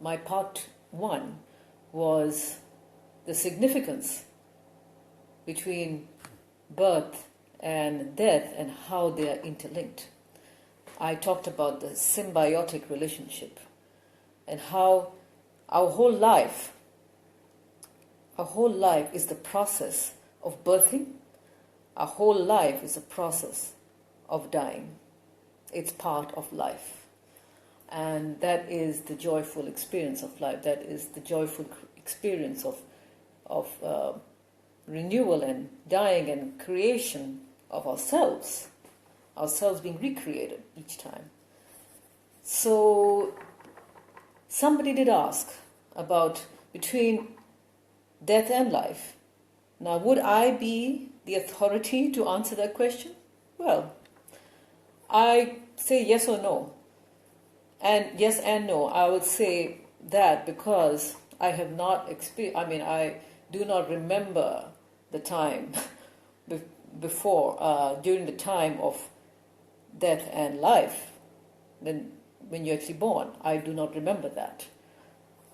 my part one was the significance between birth and death and how they are interlinked. I talked about the symbiotic relationship and how our whole life is the process of birthing. Our whole life is a process of dying. It's part of life. And that is the joyful experience of life. That is the joyful experience of renewal and dying and creation of ourselves being recreated each time. So somebody did ask about between death and life. Now, would I be the authority to answer that question? Well, I say yes or no. And yes and no. I would say that because I have not experienced, I do not remember the time before, during the time of death and life, when you're actually born. I do not remember that.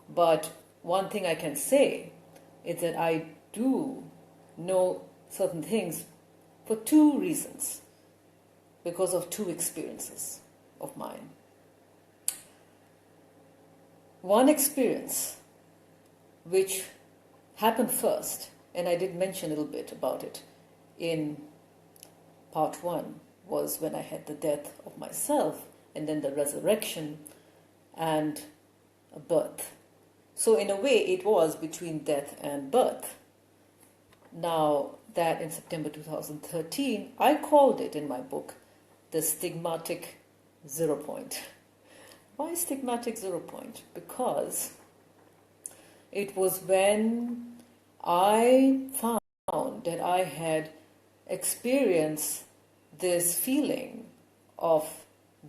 But one thing I can say is that I do know certain things for two reasons, because of two experiences of mine. One experience which happened first, and I did mention a little bit about it in part one, was when I had the death of myself and then the resurrection and a birth. So in a way it was between death and birth. Now that in September 2013, I called it in my book the stigmatic 0 point. Why stigmatic 0 point? Because it was when I found that I had experienced this feeling of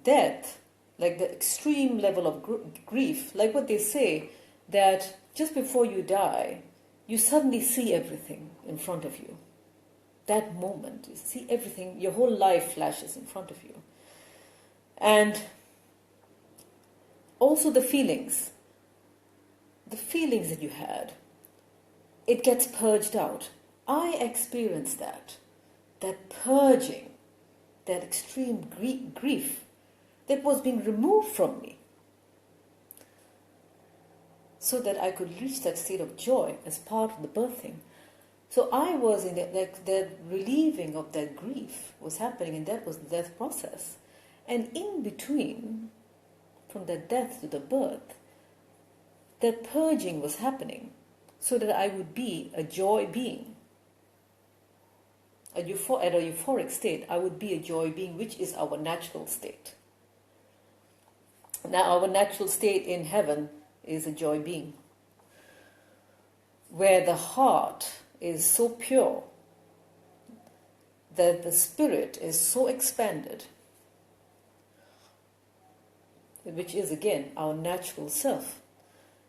death, like the extreme level of grief, like what they say, that just before you die, you suddenly see everything in front of you. That moment, you see everything, your whole life flashes in front of you. And also the feelings that you had, it gets purged out. I experienced that purging, that extreme grief that was being removed from me, so that I could reach that state of joy as part of the birthing. So I was in that relieving of that grief was happening, and that was the death process. And in between, from the death to the birth, that purging was happening, so that I would be a joy being. At a euphoric state, I would be a joy being, which is our natural state. Now, our natural state in heaven is a joy being, where the heart is so pure, that the spirit is so expanded, which is again our natural self.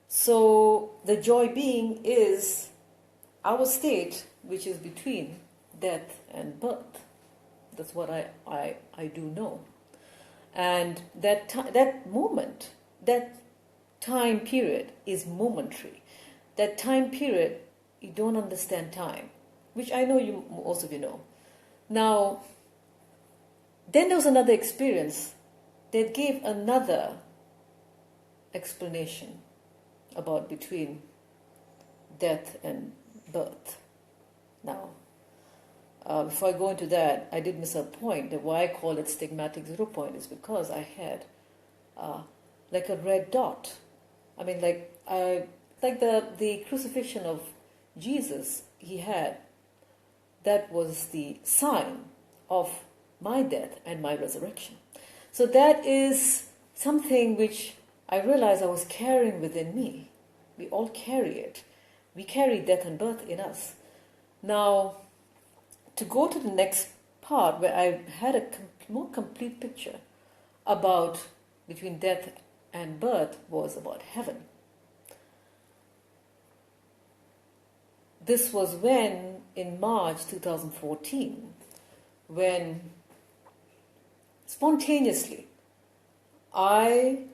So the joy being is our state, which is between death and birth. That's what I do know. And that moment, that time period is momentary. That time period, you don't understand time, which I know most of you know. Now, then there was another experience that gave another explanation about between death and birth. Now, before I go into that, I did miss a point. That why I call it stigmatic 0 point is because I had like a red dot. I mean, like the crucifixion of Jesus he had. That was the sign of my death and my resurrection. So that is something which I realized I was carrying within me. We all carry it. We carry death and birth in us. Now, to go to the next part where I had a more complete picture about between death and birth was about heaven. This was when, in March 2014, when spontaneously I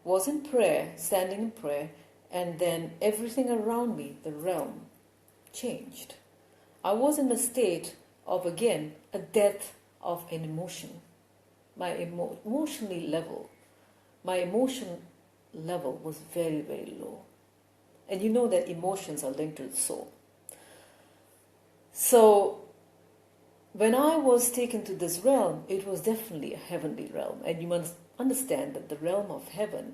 was in prayer, standing in prayer, and then everything around me, the realm, changed. I was in a state of, again, a death of an emotion. My emotion level was very, very low. And you know that emotions are linked to the soul. So when I was taken to this realm, it was definitely a heavenly realm. And you must understand that the realm of heaven,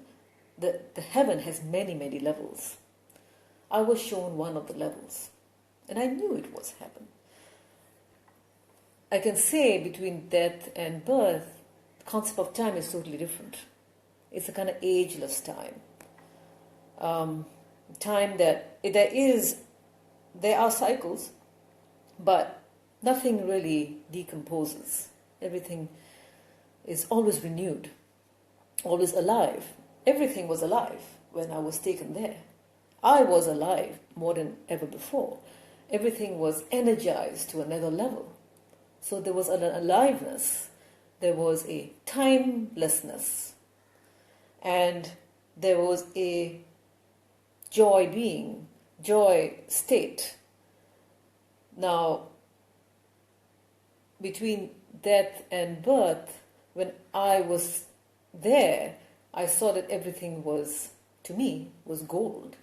the heaven has many, many levels. I was shown one of the levels. And I knew it was heaven. I can say between death and birth, the concept of time is totally different. It's a kind of ageless time. Time that there are cycles, but nothing really decomposes. Everything is always renewed, always alive. Everything was alive when I was taken there. I was alive more than ever before. Everything was energized to another level. So there was an aliveness, there was a timelessness, and there was a joy state. Now, between death and birth, when I was there, I saw that everything was, to me, was gold,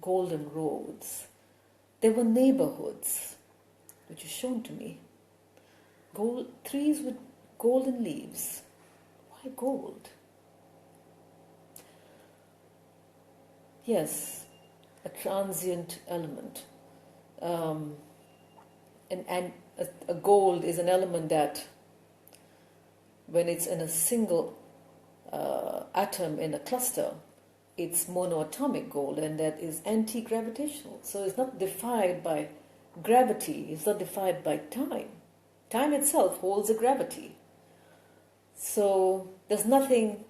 golden roads. There were neighborhoods, which is shown to me. Trees with golden leaves. Why gold? Yes, a transient element. And a gold is an element that, when it's in a single atom in a cluster, it's monoatomic gold, and that is anti-gravitational. So it's not defied by gravity, it's not defied by time. Time itself holds a gravity. So there's nothing.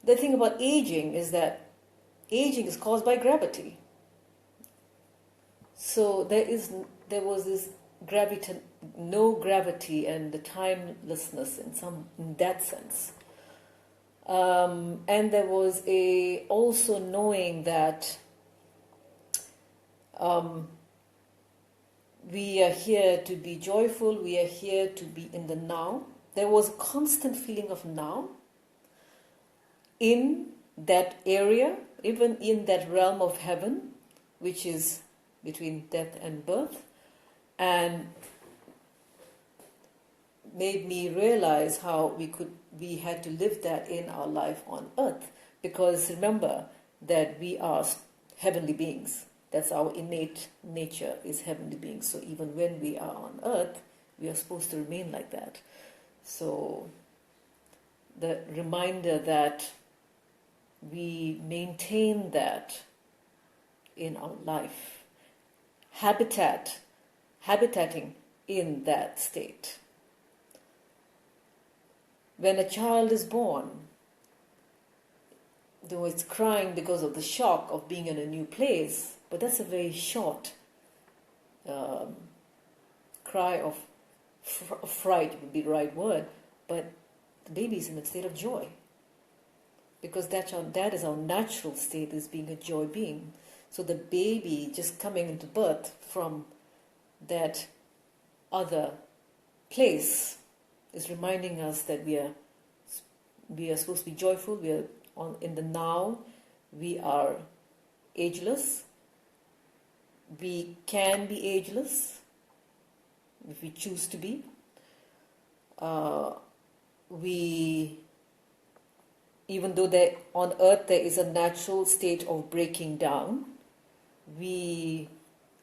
The thing about aging is that aging is caused by gravity. So there was this no gravity and the timelessness in that sense. And there was also knowing that we are here to be joyful, we are here to be in the now. There was a constant feeling of now in that area, even in that realm of heaven, which is between death and birth, and made me realize how we had to live that in our life on earth. Because remember that we are heavenly beings. That's our innate nature, is heavenly beings. So even when we are on earth, we are supposed to remain like that. So the reminder that we maintain that in our life, habitating in that state. When a child is born, though it's crying because of the shock of being in a new place, but that's a very short cry of fright would be the right word, but the baby is in a state of joy. Because that is our natural state, is being a joy being. So the baby just coming into birth from that other place is reminding us that we are supposed to be joyful. We are in the now. We are ageless. We can be ageless if we choose to be. Even though on earth there is a natural state of breaking down, we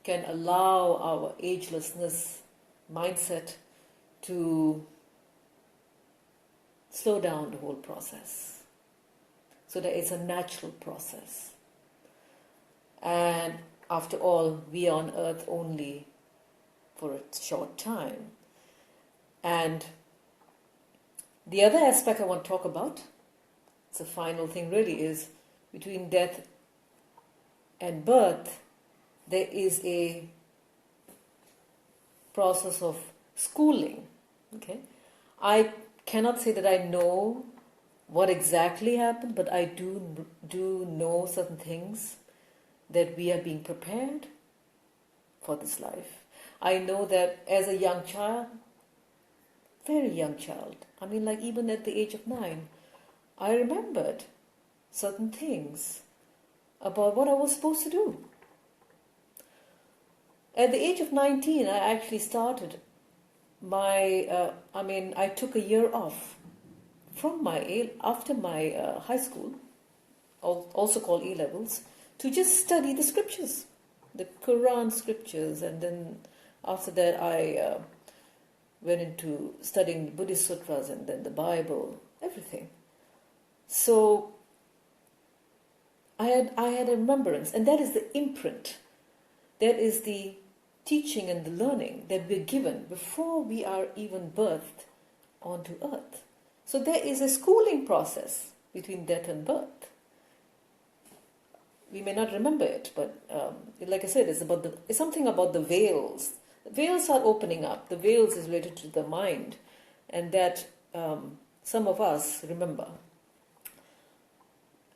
can allow our agelessness mindset to slow down the whole process. So that it's a natural process. And after all, we are on earth only for a short time. And the other aspect I want to talk about, it's the final thing really, is between death and birth, there is a process of schooling. Okay, I cannot say that I know what exactly happened, but I do know certain things, that we are being prepared for this life. I know that as a young child, very young child, I mean, like even at the age of 9, I remembered certain things about what I was supposed to do. At the age of 19, I actually started I took a year off from after my high school, also called A levels, to just study the scriptures, the Quran scriptures, and then after that I went into studying Buddhist sutras and then the Bible, everything. So I had a remembrance, and that is the imprint, that is the teaching and the learning that we're given before we are even birthed onto earth. So there is a schooling process between death and birth. We may not remember it, but like I said, it's something about the veils. The veils are opening up. The veils is related to the mind, and that some of us remember.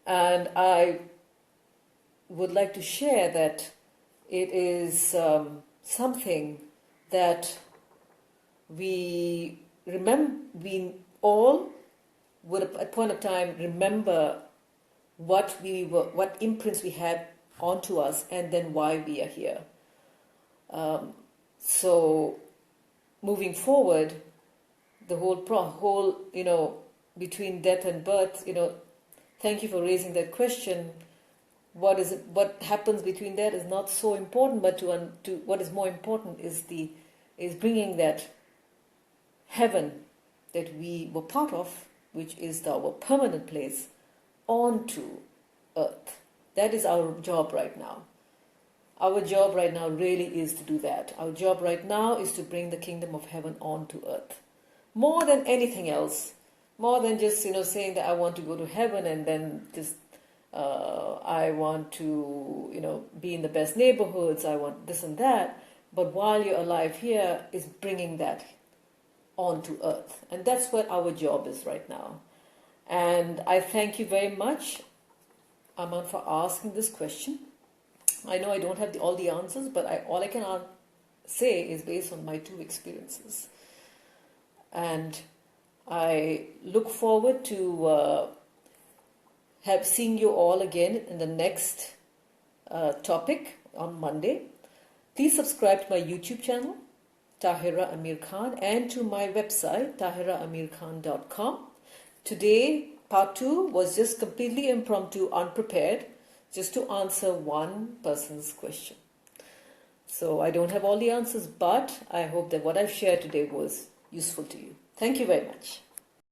And I would like to share that it is something that we all would at a point of time remember what imprints we had onto us, and then why we are here. So moving forward, the whole between death and birth, thank you for raising that question. What happens between that is not so important, but to what is more important is bringing that heaven that we were part of, which is our permanent place, onto earth. That is our job right now. Our job right now really is to do that. Our job right now is to bring the kingdom of heaven onto earth. More than anything else, more than just saying that I want to go to heaven and then just I want to be in the best neighborhoods, I want this and that. But while you're alive here, is bringing that onto earth. And that's what our job is right now. And I thank you very much, Aman, for asking this question. I know I don't have all the answers, but all I can say is based on my 2 experiences. And I look forward to seeing you all again in the next topic on Monday. Please subscribe to my YouTube channel, Tahira Amir Khan, and to my website, tahiraamirkhan.com. Today, part 2 was just completely impromptu, unprepared, just to answer one person's question. So I don't have all the answers, but I hope that what I've shared today was useful to you. Thank you very much.